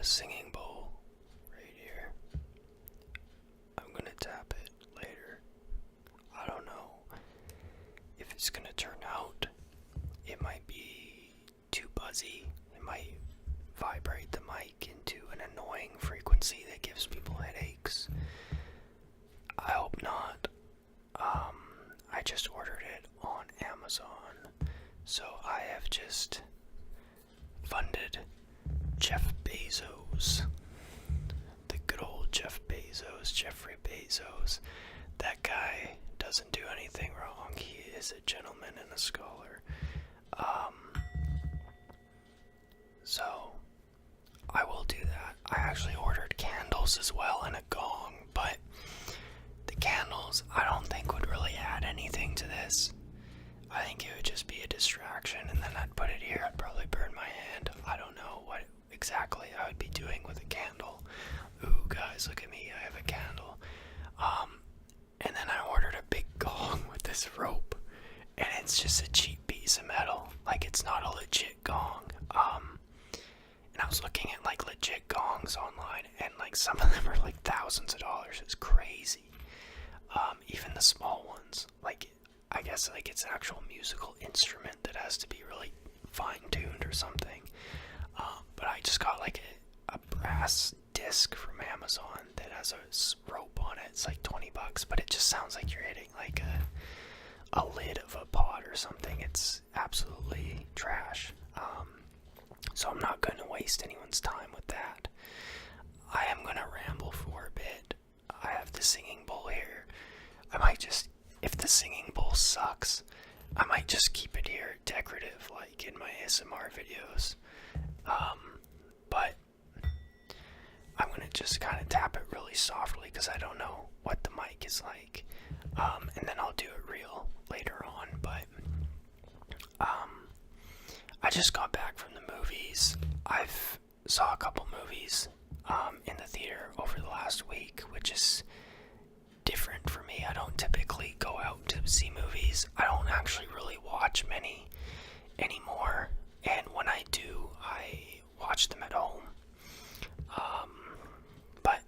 a singing bowl right here. I'm gonna tap it later. I don't know if it's gonna turn out. It might be too buzzy. It might vibrate the mic into an annoying frequency that gives people headaches. I hope not. I just ordered it on Amazon, so I have just funded Jeff Bezos. The good old Jeff Bezos, Jeffrey Bezos. That guy doesn't do anything wrong. He is a gentleman and a scholar. So I will do that. I actually ordered candles as well and a gong, but the candles I don't think would really add anything to this. I think it would just be a distraction, and then I'd put it here. I'd probably burn my hand. I don't know what exactly I would be doing with a candle. Ooh, guys, look at me. I have a candle. And then I ordered a big gong with this rope, and it's just a cheap piece of metal. Like, it's not a legit gong. And I was looking at, like, legit gongs online, and, like, some of them are, like, thousands of dollars. It's crazy. Even the small ones. Like, I guess, like, it's an actual musical instrument that has to be really fine-tuned or something. But I just got, like, a brass disc from Amazon that has a rope on it. It's like $20, but it just sounds like you're hitting, like, a lid of a pot or something. It's absolutely trash. So I'm not going to waste anyone's time with that. I am going to ramble for a bit. I have the singing bowl here. I might just, if the singing bowl sucks, I might just keep it here decorative, like in my ASMR videos. But I'm going to just kind of tap it really softly because I don't know what the mic is like. And then I'll do it real later on. But I just got back from the movies. I've saw a couple movies in the theater over the last week, which is different for me. I don't typically go out to see movies. I don't actually really watch many anymore, and when I do, I watch them at home. But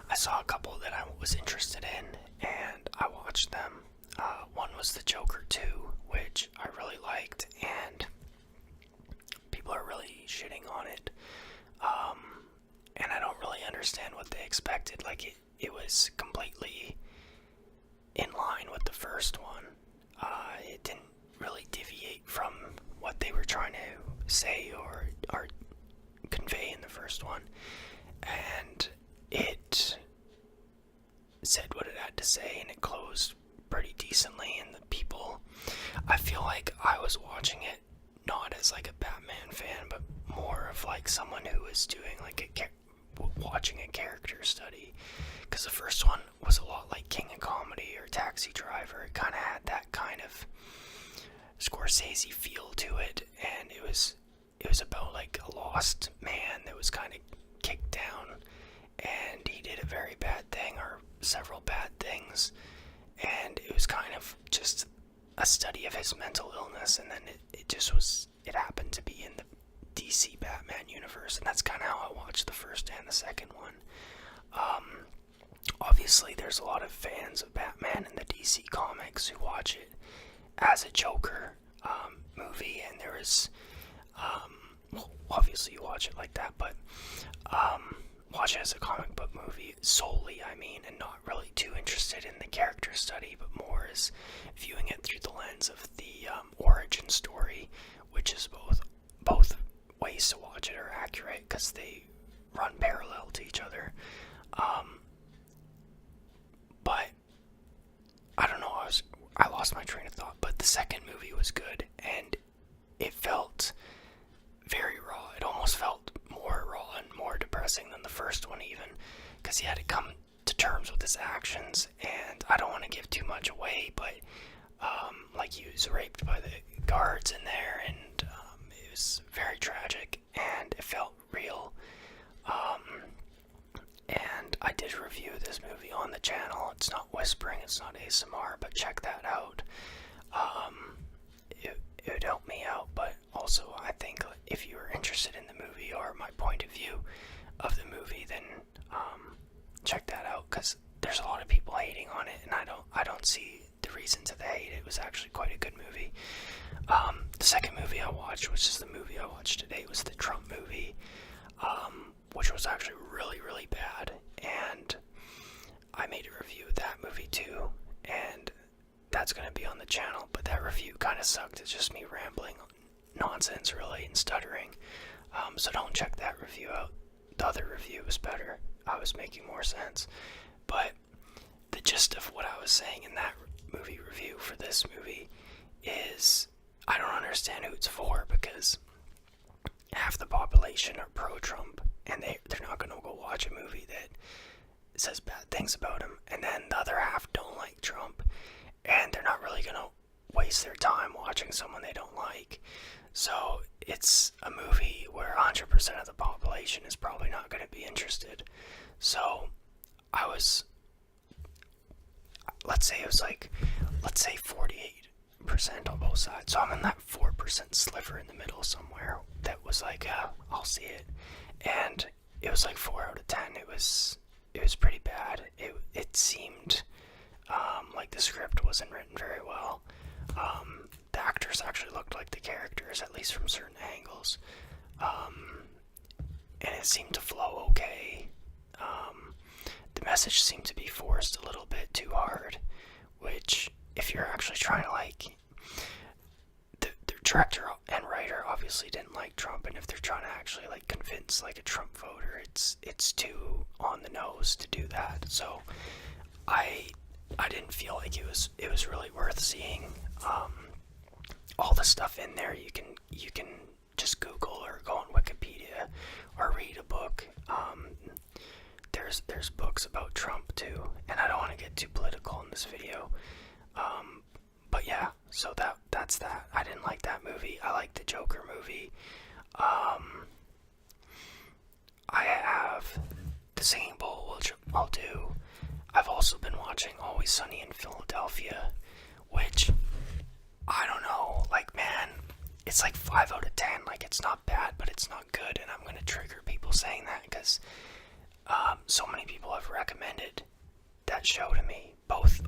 I saw a couple that I was interested in, and I watched them. One was The Joker 2, which I really liked, and people are really shitting on it. And I don't really understand what they expected. Like, it was completely in line with the first one. It didn't really deviate from what they were trying to say or convey in the first one. And it said what it had to say, and it closed pretty decently. And the people, I feel like I was watching it not as like a Batman fan, but more of like someone who was doing like watching a character study, because the first one was a lot like King of Comedy or Taxi Driver. It kind of had that kind of Scorsese feel to it, and it was about like a lost man that was kind of kicked down, and he did a very bad thing or several bad things, and it was kind of just a study of his mental illness. And then it happened to be in the DC Batman universe, and that's kind of how I watched the first and the second one. Obviously there's a lot of fans of Batman in the DC comics who watch it as a Joker movie, and there is well, obviously you watch it like that, but watch it as a comic book movie solely, I mean, and not really too interested in the character study, but more as viewing it through the lens of the origin story, which is both ways to watch it are accurate because they run parallel to each other. But I don't know, I lost my train of thought. But the second movie was good, and it felt very raw. It almost felt more raw and more depressing than the first one, even, because he had to come to terms with his actions. And I don't want to give too much away, but like, he was raped by the guards in there, and it was very tragic, and it felt real. And I did review this movie on the channel. It's not whispering, it's not ASMR, but check that out. It it would help me out. But also, I think if you're interested in the movie or my point of view of the movie, then check that out, because there's a lot of people hating on it, and I don't see the reason to the hate. It was actually quite a good movie. The second movie I watched, which is the movie I watched today, was the Trump movie, which was actually really, really bad, and I made a review of that movie too, and that's going to be on the channel. But that review kind of sucked. It's just me rambling nonsense, really, and stuttering. So don't check that review out. The other review was better. I was making more sense. But the gist of what I was saying in that movie review for this movie is, I don't understand who it's for, because half the population are pro-Trump, and they're not going to go watch a movie that says bad things about him, and then the other half don't like Trump, and they're not really going to waste their time watching someone they don't like. So it's a movie where 100% of the population is probably not going to be interested. So I was, let's say 48% on both sides. So I'm in that 4% sliver in the middle somewhere that was like, I'll see it. And it was like 4 out of 10. It was pretty bad. It seemed like the script wasn't written very well. The actors actually looked like the characters, at least from certain angles. And it seemed to flow okay. The message seemed to be forced a little bit too hard, which, if you're actually trying to the director and writer obviously didn't like Trump, and if they're trying to actually convince a Trump voter, it's too on the nose to do that. So I didn't feel like it was really worth seeing. All the stuff in there you can just Google or go on Wikipedia or read a book. There's books about Trump too, and I don't want to get too political in this video. But yeah, so that's that. I didn't like that movie. I liked the Joker movie. I have the Singing Bowl, which I'll do. I've also been watching Always Sunny in Philadelphia, which, I don't know, man, it's 5 out of 10. It's not bad, but it's not good, and I'm going to trigger people saying that, because so many people have recommended that show to me, both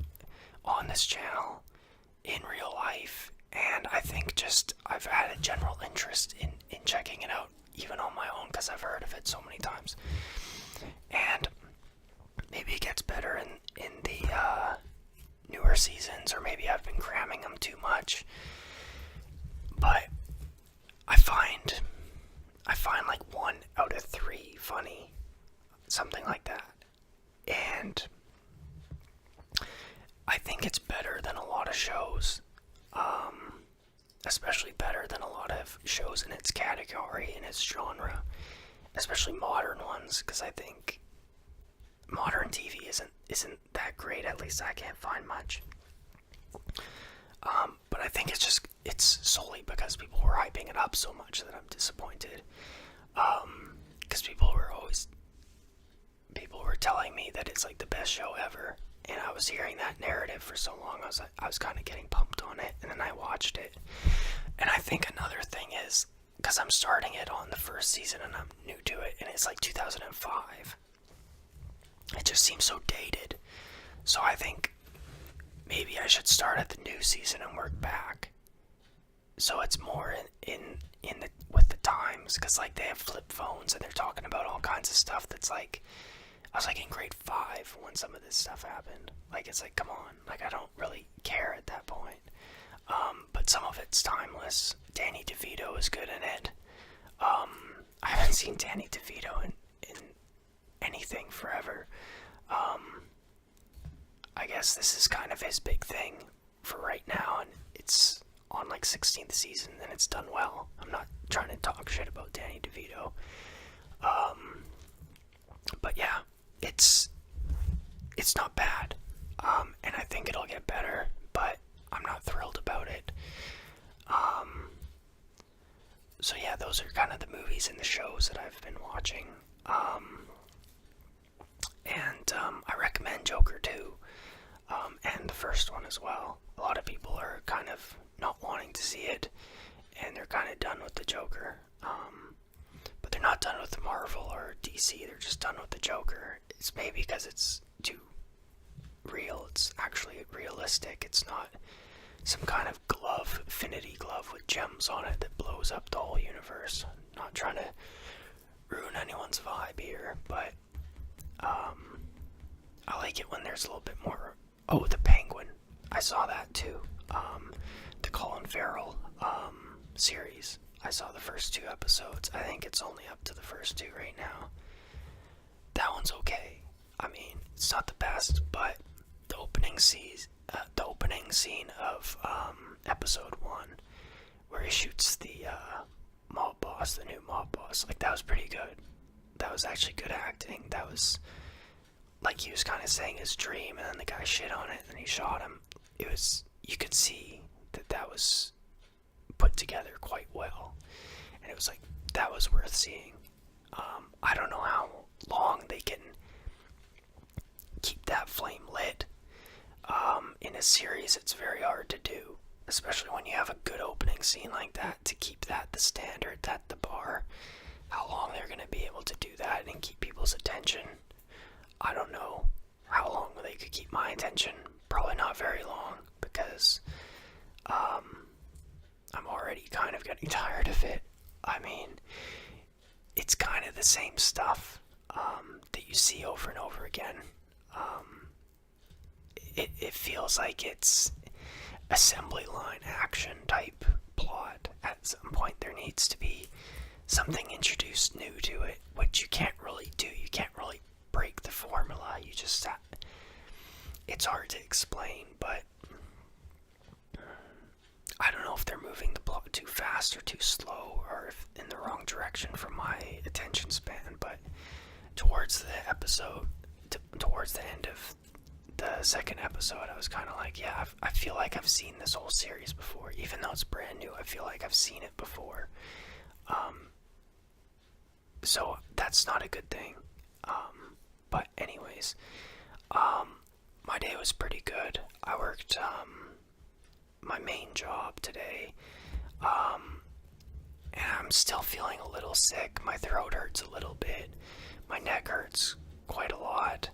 on this channel, in real life, and I think just I've had a general interest in checking it out, even on my own, because I've heard of it so many times. And maybe it gets better in the newer seasons, or maybe I've been cramming them too much. But I find 1 out of 3 funny, something like that. And I think it's better than a lot of shows, especially better than a lot of shows in its category, in its genre, especially modern ones, because I think modern TV isn't that great. At least I can't find much. But I think it's solely because people were hyping it up so much that I'm disappointed. Because people were telling me that it's the best show ever, and I was hearing that narrative for so long. I was kind of getting pumped on it, and then I watched it. And I think another thing is, because I'm starting it on the first season and I'm new to it, and it's 2005. It just seems so dated. So I think maybe I should start at the new season and work back, so it's more with the times, because they have flip phones and they're talking about all kinds of stuff that's I was in grade 5 when some of this stuff happened. It's come on, I don't really care at that point. But some of it's timeless. Danny DeVito is good in it. I haven't seen Danny DeVito in anything forever. I guess this is kind of his big thing for right now, and it's on 16th season, and it's done well. I'm not trying to talk shit about Danny DeVito. But yeah, it's not bad. And I think it'll get better, but I'm not thrilled about it. So yeah, those are kind of the movies and the shows that I've been watching. And I recommend Joker 2, and the first one as well. A lot of people are kind of not wanting to see it. and they're kind of done with the Joker. But they're not done with Marvel or DC, they're just done with the Joker. It's maybe because it's too real, it's actually realistic. It's not some kind of glove, affinity glove with gems on it that blows up the whole universe. Not trying to ruin anyone's vibe here, but I like it when there's a little bit more. Oh, the Penguin, I saw that too. The Colin Farrell series, I saw the first 2 episodes. I think it's only up to the first 2 right now. That one's okay. I mean, it's not the best, but the opening scene of episode 1, where he shoots the mob boss, the new mob boss, like, that was pretty good. That was actually good acting. That was like he was kind of saying his dream, and then the guy shit on it, and he shot him. It was, you could see that was put together quite well, and it was like, that was worth seeing. I don't know how long they can keep that flame lit. In a series, it's very hard to do, especially when you have a good opening scene like that, to keep that the standard, that the bar. How long they're going to be able to do that and keep people's attention, I don't know. How long they could keep my attention? Probably not very long, because I'm already kind of getting tired of it. I mean, it's kind of the same stuff that you see over and over again. It feels like it's assembly line action type plot. At some point there needs to be something introduced new to it, which you can't really do. You can't really break the formula. You just, it's hard to explain, but I don't know if they're moving the plot too fast or too slow, or if in the wrong direction for my attention span. But towards the end of the second episode, I was kind of like, yeah, I feel like I've seen this whole series before. Even though it's brand new, I feel like I've seen it before. So that's not a good thing. But anyways, my day was pretty good. I worked my main job today, and I'm still feeling a little sick. My throat hurts a little bit. My neck hurts quite a lot.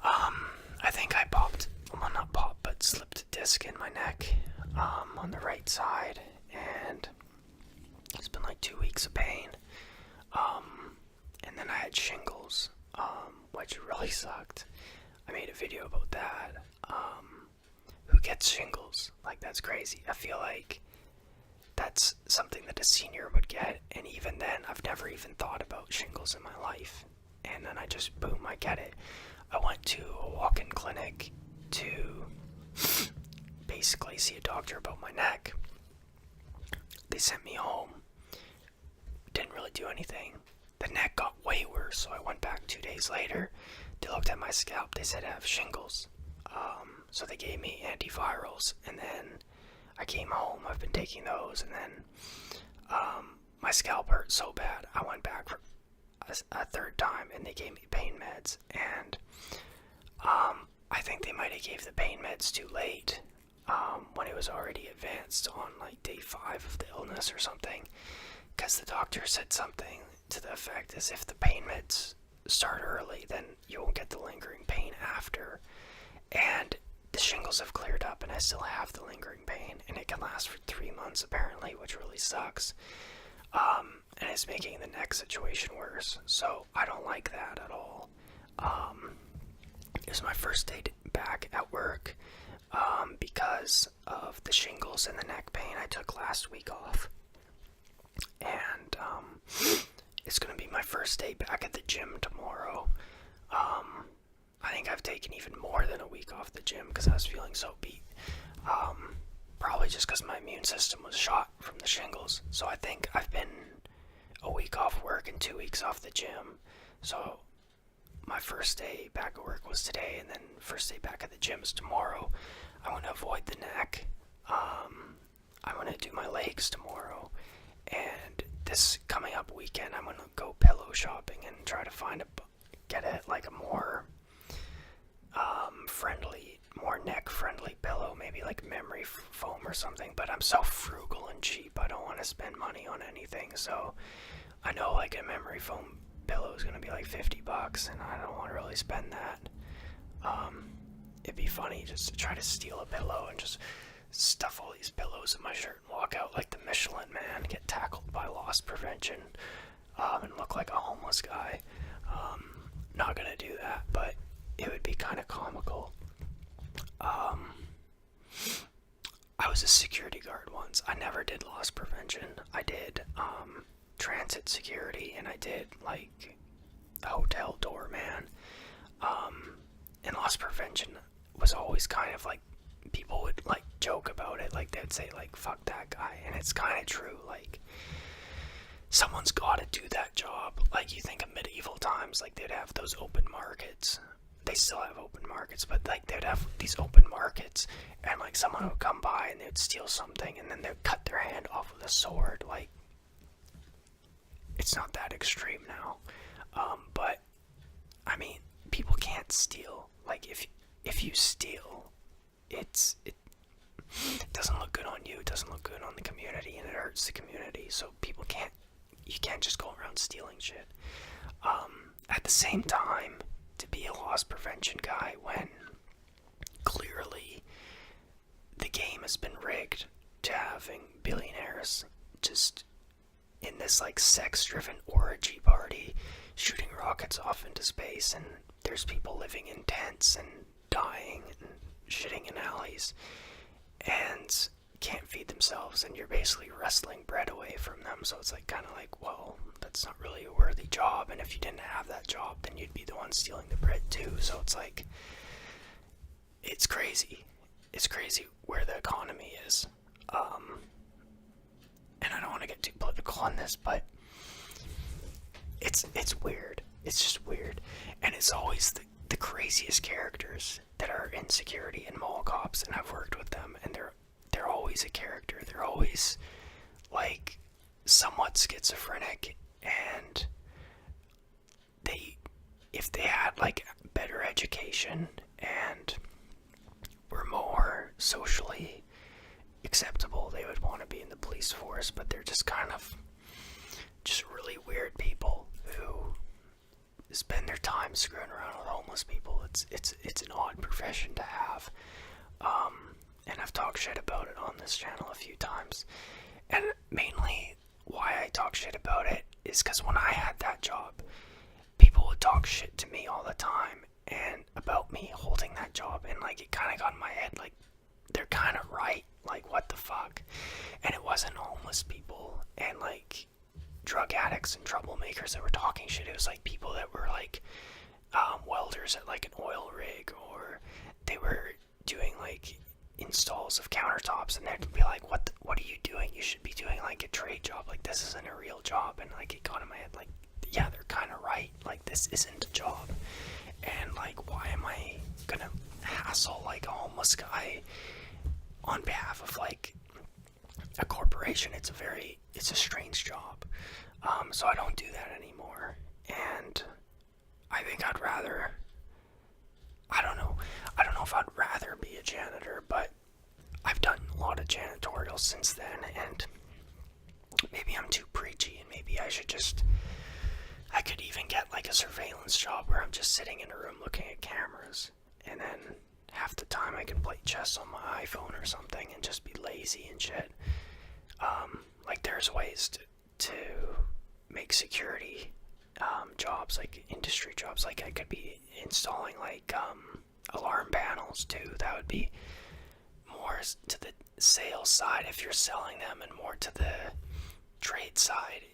I think I slipped a disc in my neck on the right side, and it's been like 2 weeks of pain. And then I had shingles, which really sucked. I made a video about that. Who gets shingles? Like, that's crazy. I feel like that's something that a senior would get, and even then, I've never even thought about shingles in my life. And then I just, boom, I get it. I went to a walk-in clinic to basically see a doctor about my neck. They sent me home. Didn't really do anything. The neck got way worse, so I went back 2 days later. They looked at my scalp. They said I have shingles. So they gave me antivirals, and then I came home. I've been taking those, and then my scalp hurt so bad. I went back for a third time, and they gave me pain meds, and I think they might have gave the pain meds too late, when it was already advanced on like day 5 of the illness or something, because the doctor said something to the effect as if the pain meds start early, then you won't get the lingering pain after. And the shingles have cleared up, and I still have the lingering pain, and it can last for 3 months apparently, which really sucks. And it's making the neck situation worse, so I don't like that at all. It was my first day back at work, because of the shingles and the neck pain. I took last week off, and it's going to be my first day back at the gym tomorrow. I think I've taken even more than a week off the gym because I was feeling so beat. Probably just because my immune system was shot from the shingles. So I think I've been a week off work and 2 weeks off the gym. So my first day back at work was today, and then first day back at the gym is tomorrow. I want to avoid the neck. I want to do my legs tomorrow. And this coming up weekend, I'm going to go pillow shopping and try to get a more friendly, more neck friendly pillow, maybe like like memory foam or something, but I'm so frugal and cheap, I don't want to spend money on anything. So I know like a memory foam pillow is gonna be like $50, and I don't want to really spend that. It'd be funny just to try to steal a pillow and just stuff all these pillows in my shirt and walk out like the Michelin Man, get tackled by loss prevention, and look like a homeless guy. Not gonna do that, but it would be kind of comical. I was a security guard once. I never did loss prevention. I did transit security, and I did like a hotel doorman. And loss prevention was always kind of like, people would like joke about it, like they'd say like fuck that guy, and it's kind of true. Like someone's got to do that job. Like you think of medieval times, like they'd have those open markets. They still have open markets, but like they'd have these open markets, and like someone would come by and they'd steal something, and then they'd cut their hand off with a sword. Like it's not that extreme now, but I mean, people can't steal. Like if you steal, it doesn't look good on you, it doesn't look good on the community, and it hurts the community. So you can't just go around stealing shit. At the same time, to be a loss prevention guy when clearly the game has been rigged to having billionaires just in this like sex-driven orgy party shooting rockets off into space, and there's people living in tents and dying and shitting in alleys and can't feed themselves, and you're basically wrestling bread away from them. So it's like kind of like, well, that's not really a worthy job, and if you didn't have that job, then you'd be the one stealing the bread too. So it's like, it's crazy where the economy is. And I don't want to get too political on this, but it's weird. It's just weird, and it's always the craziest characters that are in security and mall cops, and I've worked with them, and they're always a character. They're always like somewhat schizophrenic, and if they had like better education and were more socially acceptable, they would want to be in the police force. But they're just kind of just really weird people who spend their time screwing around with homeless people. It's an odd profession to have, and I've talked shit about it on this channel a few times. And mainly why I talk shit about it is because when I had that job, people would talk shit to me all the time and about me holding that job, and like it kind of got in my head like they're kind of right. Like what the fuck? And it wasn't homeless people and like drug addicts and troublemakers that were talking shit. It was like people that were like welders at like an oil rig, or they were doing like installs of countertops, and they'd be like, what are you doing? You should be doing like a trade job. Like this isn't a real job. And like it got in my head like, yeah, they're kind of right. Like this isn't a job, and like why am I gonna hassle like a homeless guy on behalf of like a corporation? It's a strange job. So I don't do that anymore, and I think I don't know if I'd rather be a janitor, but I've done a lot of janitorial since then, and maybe I'm too preachy, and maybe I could even get like a surveillance job where I'm just sitting in a room looking at cameras, and then half the time I can play chess on my iPhone or something and just be lazy and shit. Like there's ways to make security jobs, like industry jobs. Like I could be installing like alarm panels too. That would be more to the sales side if you're selling them, and more to the trade side,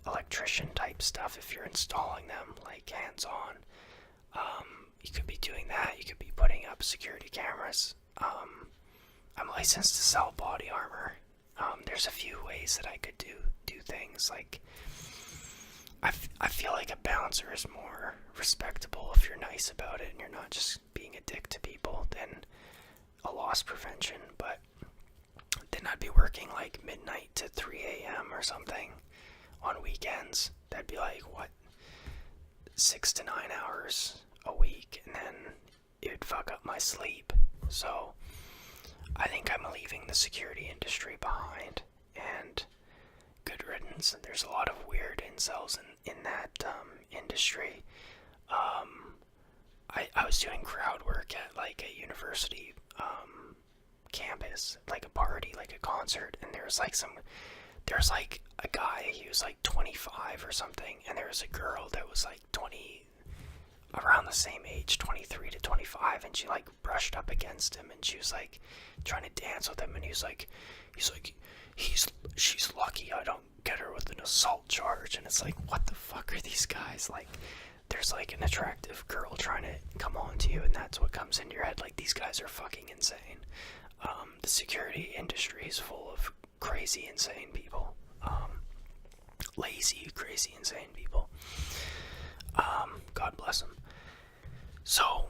electrician type stuff if you're installing them, like hands-on. You could be doing that. You could be putting up security cameras. I'm licensed to sell body armor. There's a few ways that I could do things. Like I feel like a bouncer is more respectable if you're nice about it and you're not just being a dick to people than a loss prevention. But then I'd be working like midnight to 3 a.m. or something on weekends. That'd be like, what, 6 to 9 hours a week, and then it would fuck up my sleep. So I think I'm leaving the security industry behind, and good riddance. There's a lot of weird incels in that industry. I was doing crowd work at like a university campus, like a party, like a concert, and there's like a guy, he was like 25 or something, and there was a girl that was like 20, around the same age, 23 to 25, and she like brushed up against him, and she was like trying to dance with him, and she's like, she's lucky I don't get her with an assault charge. And it's like, what the fuck are these guys like? There's like an attractive girl trying to come on to you, and that's what comes into your head. Like, these guys are fucking insane. The security industry is full of crazy, insane people. Lazy, crazy, insane people. God bless them. So,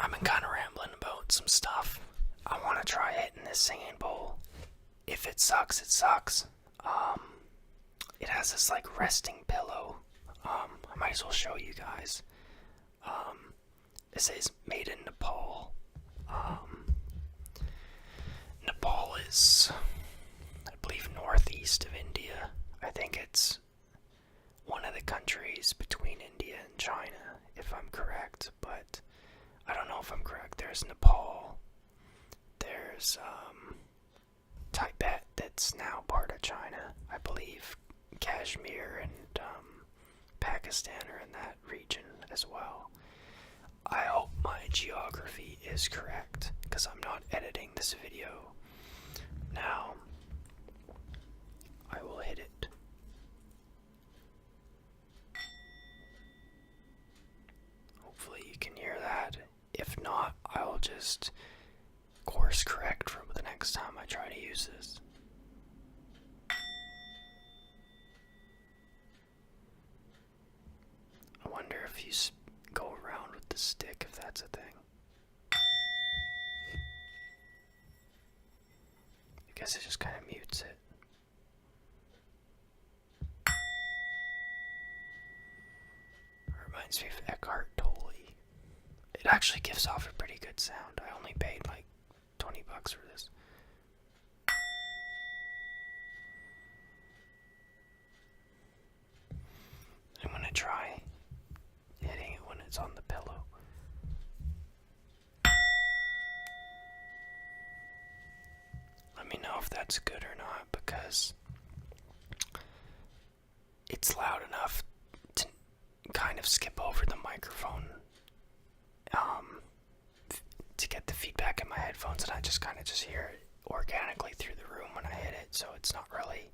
I've been kind of rambling about some stuff. I want to try hitting this singing bowl. If it sucks, it sucks. It has this like resting pillow. I might as well show you guys. It says made in Nepal. Nepal is, I believe, northeast of India. I think it's one of the countries between India and China, if I'm correct, but I don't know if I'm correct. There's Nepal. There's Tibet, that's now part of China. I believe Kashmir and Pakistan are in that region as well. I hope my geography is correct, because I'm not editing this video. Now, I will hit it. Hopefully you can hear that. If not, I will just course correct for the next time I try to use this. I wonder if you go around with the stick, if that's a thing. I guess it just kind of mutes it. Reminds me of Eckhart Tolle. It actually gives off a pretty good sound. I only paid like $20 for this. I'm gonna try hitting it when it's on the pillow. Let me know if that's good or not, because it's loud enough to kind of skip over the microphone to get the feedback in my headphones, and I just kind of just hear it organically through the room when I hit it. So it's not really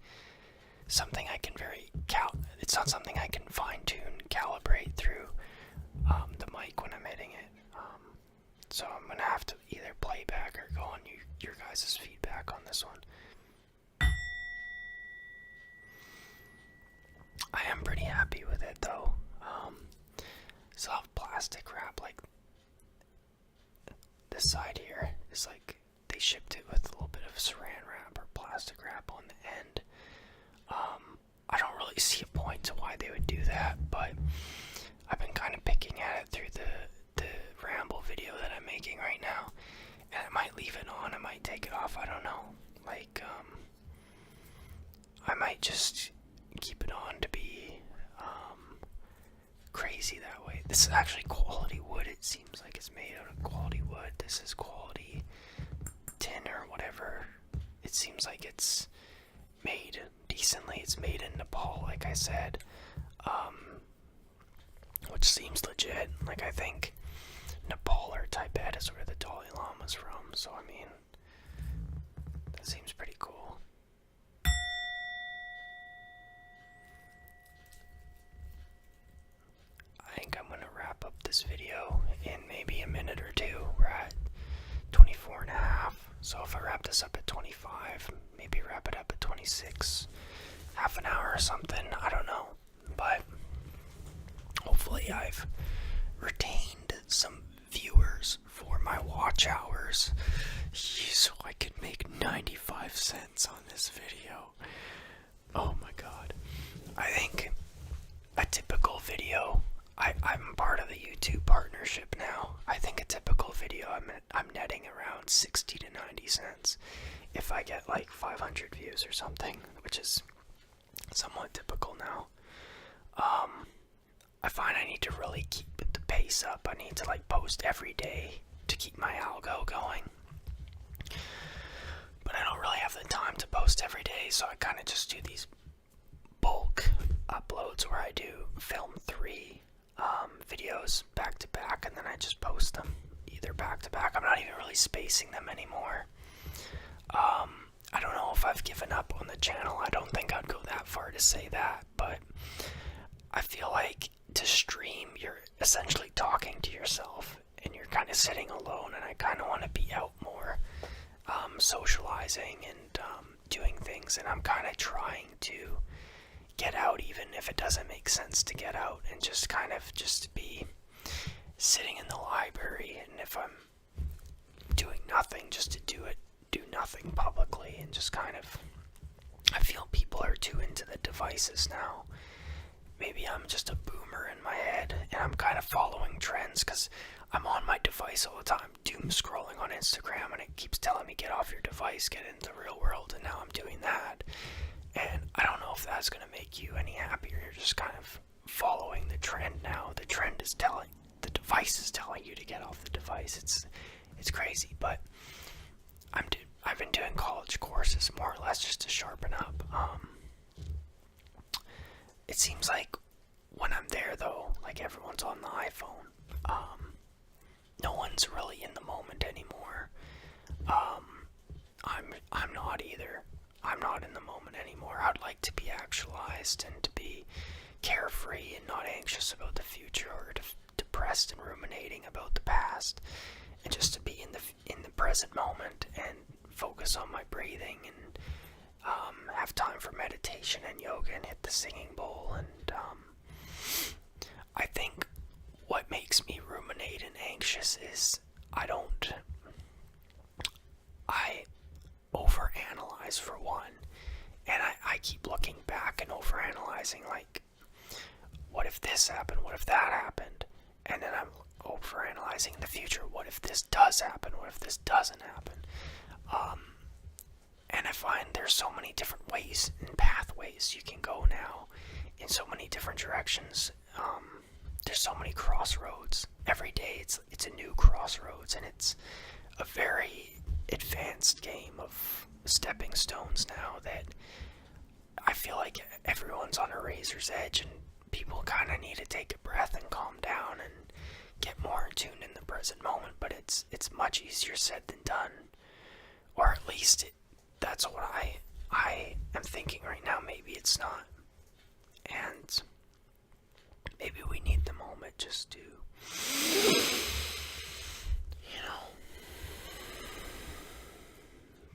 something I can it's not something I can fine-tune, calibrate through the mic when I'm hitting it. So I'm gonna have to either play back or go on your guys' feedback on this one. I am pretty happy with it though. Still have plastic wrap, like this side here is like they shipped it with a little bit of saran wrap or plastic wrap on the end. I don't really see a point to why they would do that, but I've been kind of picking at it through the Ramble video that I'm making right now, and I might leave it on, I might take it off, I don't know. Like, I might just keep it on to be crazy that way. This is actually quality wood. It seems like it's made out of quality wood. This is quality tin or whatever. It seems like it's made decently. It's made in Nepal, like I said, which seems legit. Like, I think Nepal or Tibet is where the Dalai Lama's from, so I mean, that seems pretty cool. I think I'm gonna wrap up this video in maybe a minute or two. We're at 24 and a half, so if I wrap this up at 25, maybe wrap it up at 26, half an hour or something, I don't know, but hopefully I've retained some viewers for my watch hours, so I could make 95 cents on this video. Oh my god. I think a typical video, I'm part of the YouTube partnership now. I think a typical video I'm netting around 60 to cents if I get like 500 views or something, which is somewhat typical now. I find I need to really keep the pace up. I need to like post every day to keep my algo going. But I don't really have the time to post every day, so I kind of just do these bulk uploads where I do film 3 videos back to back, and then I just post them either back to back. I'm not even really spacing them anymore. I don't know if I've given up on the channel. I don't think I'd go that far to say that, but I feel like to stream, you're essentially talking to yourself, and you're kind of sitting alone, and I kind of want to be out more, socializing and doing things, and I'm kind of trying to get out, even if it doesn't make sense to get out, and just kind of just be sitting in the library, and if I'm doing nothing, just to do nothing publicly, and just kind of, I feel people are too into the devices now. Maybe I'm just a boomer in my head, and I'm kind of following trends, because I'm on my device all the time, doom scrolling on Instagram, and it keeps telling me get off your device, get into the real world, and now I'm doing that. And I don't know if that's going to make you any happier. You're just kind of following the trend now. The trend is telling, the device is telling you to get off the device. It's crazy, but I've been doing college courses more or less just to sharpen up. It seems like when I'm there, though, like everyone's on the iPhone. No one's really in the moment anymore. I'm not either. I'm not in the moment anymore. I'd like to be actualized and to be carefree and not anxious about the future or depressed and ruminating about the past, and just to be in the present moment and focus on my breathing and have time for meditation and yoga and hit the singing bowl. And I think what makes me ruminate and anxious is I overanalyze, for one, and I keep looking back and overanalyzing, like, what if this happened, what if that happened, and then I'm overanalyzing in the future, what if this does happen, what if this doesn't happen. And I find there's so many different ways and pathways you can go now in so many different directions. There's so many crossroads. Every day it's a new crossroads, and it's a very advanced game of stepping stones now that I feel like everyone's on a razor's edge, and people kind of need to take a breath and calm down and get more in tune in the present moment. But it's much easier said than done, or at least that's what I am thinking right now. Maybe it's not, and maybe we need the moment just to,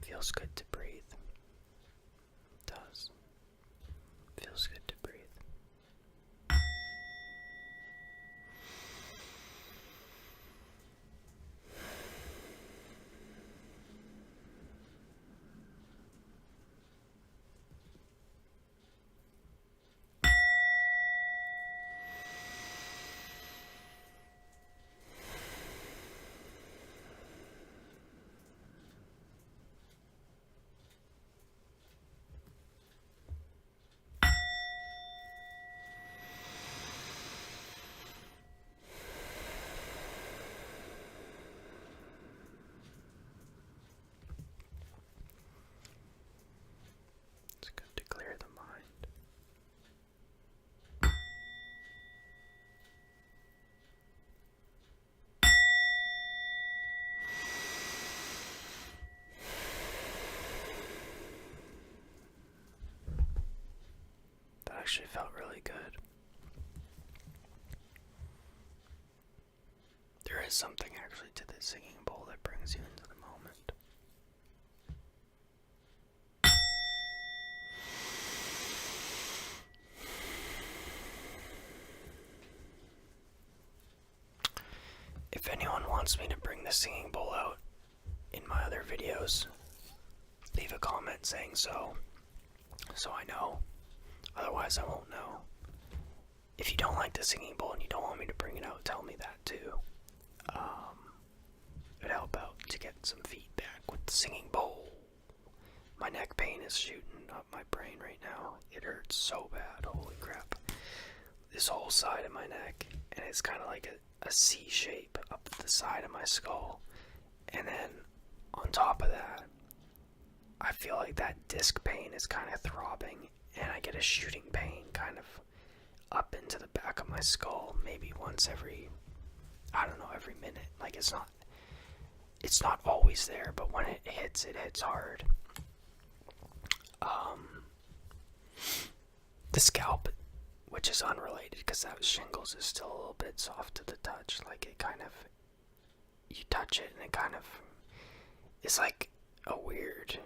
feels good to breathe. It does. Feels good to breathe. It's good to clear the mind. That actually felt really good. There is something actually to the singing bowl that brings you into the moment. If anyone wants me to bring the singing bowl out in my other videos, leave a comment saying so I know. Otherwise, I won't know. If you don't like the singing bowl and you don't want me to bring it out, tell me that too. It'd help out to get some feedback with the singing bowl. My neck pain is shooting up my brain right now. It hurts so bad. Holy crap. This whole side of my neck, and it's kind of like a C shape up the side of my skull. And then on top of that, I feel like that disc pain is kind of throbbing, and I get a shooting pain kind of up into the back of my skull, maybe once every, I don't know, every minute. Like it's not always there, but when it hits hard. The scalp, which is unrelated because that shingles, is still a little bit soft to the touch. Like it kind of, you touch it and it kind of is like a weird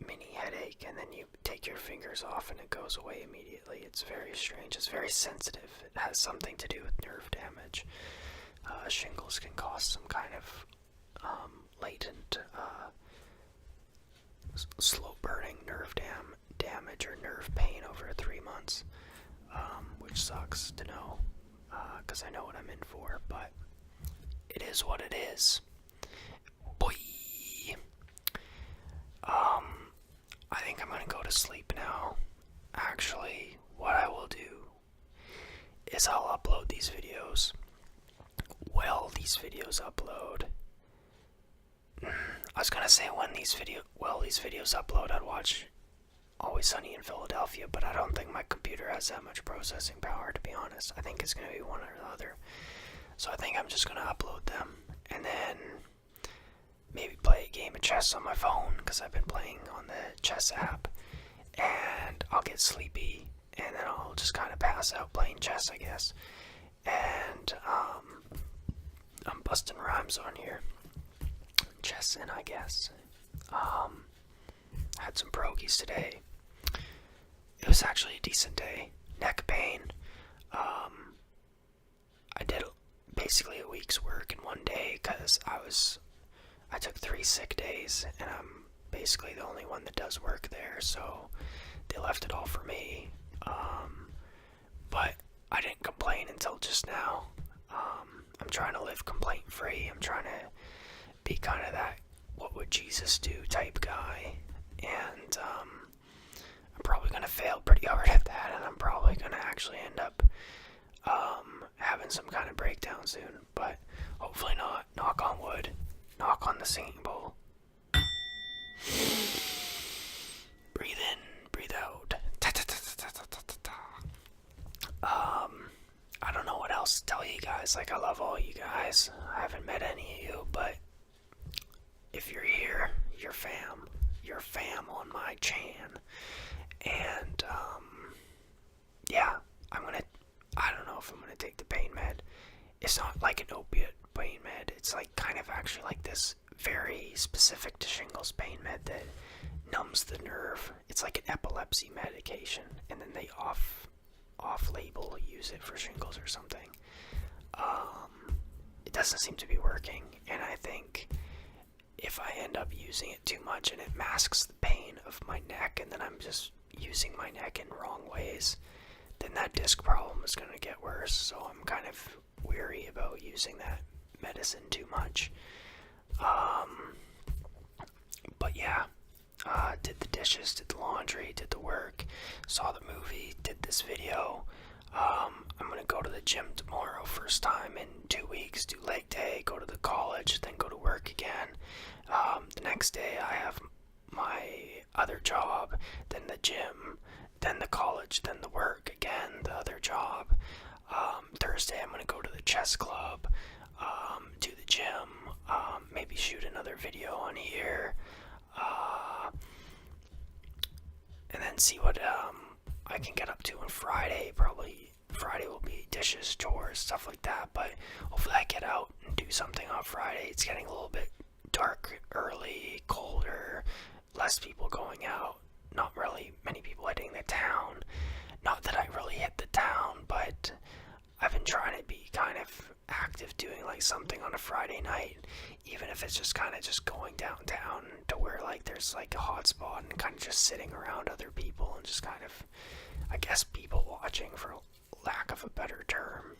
mini headache, and then you take your fingers off and it goes away immediately. It's very strange. It's very sensitive. It has something to do with nerve damage. Shingles can cause some kind of latent, slow burning nerve damage or nerve pain over 3 months, which sucks to know, because I know what I'm in for, but it is what it is. Boy. I think I'm gonna go to sleep now. Actually, what I will do is I'll upload these videos. Well, these videos upload. I was gonna say when these videos upload, I'd watch Always Sunny in Philadelphia, but I don't think my computer has that much processing power, to be honest. I think it's gonna be one or the other. So I think I'm just gonna upload them, and then maybe play a game of chess on my phone, because I've been playing on the chess app, and I'll get sleepy, and then I'll just kind of pass out playing chess, I guess. And I'm busting rhymes on here. Chessin', I guess. Had some pierogies today. It was actually a decent day. Neck pain. I did basically a week's work in one day because I took 3 sick days, and I'm basically the only one that does work there, so they left it all for me. But I didn't complain until just now. I'm trying to live complaint free. I'm trying to be kind of that what would Jesus do type guy, and I'm probably going to fail pretty hard at that, and I'm probably going to actually end up having some kind of breakdown soon, but hopefully not. Knock on wood. Knock on the singing bowl. Breathe in, breathe out. I don't know what else to tell you guys. Like, I love all you guys. I haven't met any of you, but if you're here, you're fam. You're fam on my chan. And, yeah, I don't know if I'm gonna take the pain med. It's not like an opiate pain med. It's like kind of actually like this very specific to shingles pain med that numbs the nerve. It's like an epilepsy medication, and then they off-label use it for shingles or something. It doesn't seem to be working, and I think if I end up using it too much and it masks the pain of my neck, and then I'm just using my neck in wrong ways, then that disc problem is going to get worse. So I'm kind of weary about using that medicine too much. But yeah, did the dishes, did the laundry, did the work, saw the movie, did this video. I'm gonna go to the gym tomorrow, first time in 2 weeks, do leg day, go to the college, then go to work again. The next day I have my other job, then the gym, then the college, then the work again, the other job. Thursday I'm gonna go to the chess club, do the gym, maybe shoot another video on here, and then see what I can get up to on Friday. Probably Friday will be dishes, chores, stuff like that, but hopefully I get out and do something on Friday. It's getting a little bit dark early, colder, less people going out, not really many people hitting the town. Not that I really hit the town, but I've been trying to be kind of active, doing like something on a Friday night, even if it's just kind of just going downtown to where like there's like a hot spot and kind of just sitting around other people and just kind of, I guess, people watching, for lack of a better term.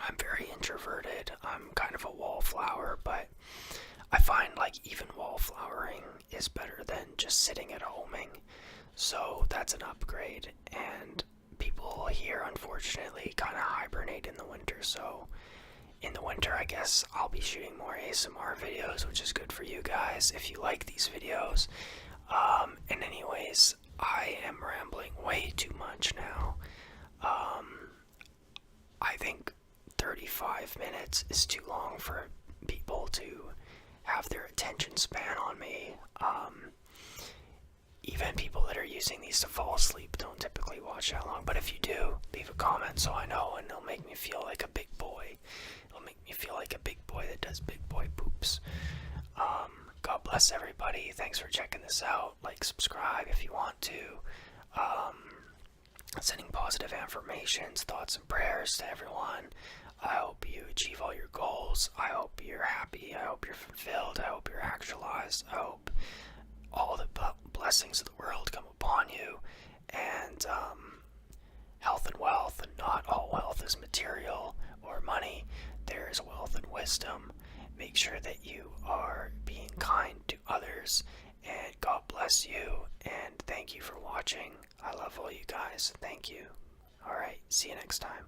I'm very introverted. I'm kind of a wallflower, but I find like even wallflowering is better than just sitting at homing. So that's an upgrade. And people here, unfortunately, kind of hibernate in the winter. So in the winter, I guess I'll be shooting more ASMR videos, which is good for you guys if you like these videos. And anyways, I am rambling way too much now. I think 35 minutes is too long for people to have their attention span on me. Even people that are using these to fall asleep don't typically watch that long. But if you do, leave a comment so I know, and it'll make me feel like a big boy. It'll make me feel like a big boy that does big boy poops. God bless everybody. Thanks for checking this out. Like, subscribe if you want to. Sending positive affirmations, thoughts, and prayers to everyone. I hope you achieve all your goals. I hope you're happy. I hope you're fulfilled. I hope you're actualized. I hope all the blessings of the world come upon you. And health and wealth, and not all wealth is material or money. There is wealth and wisdom. Make sure that you are being kind to others, and God bless you, and thank you for watching. I love all you guys. Thank you. Alright, see you next time.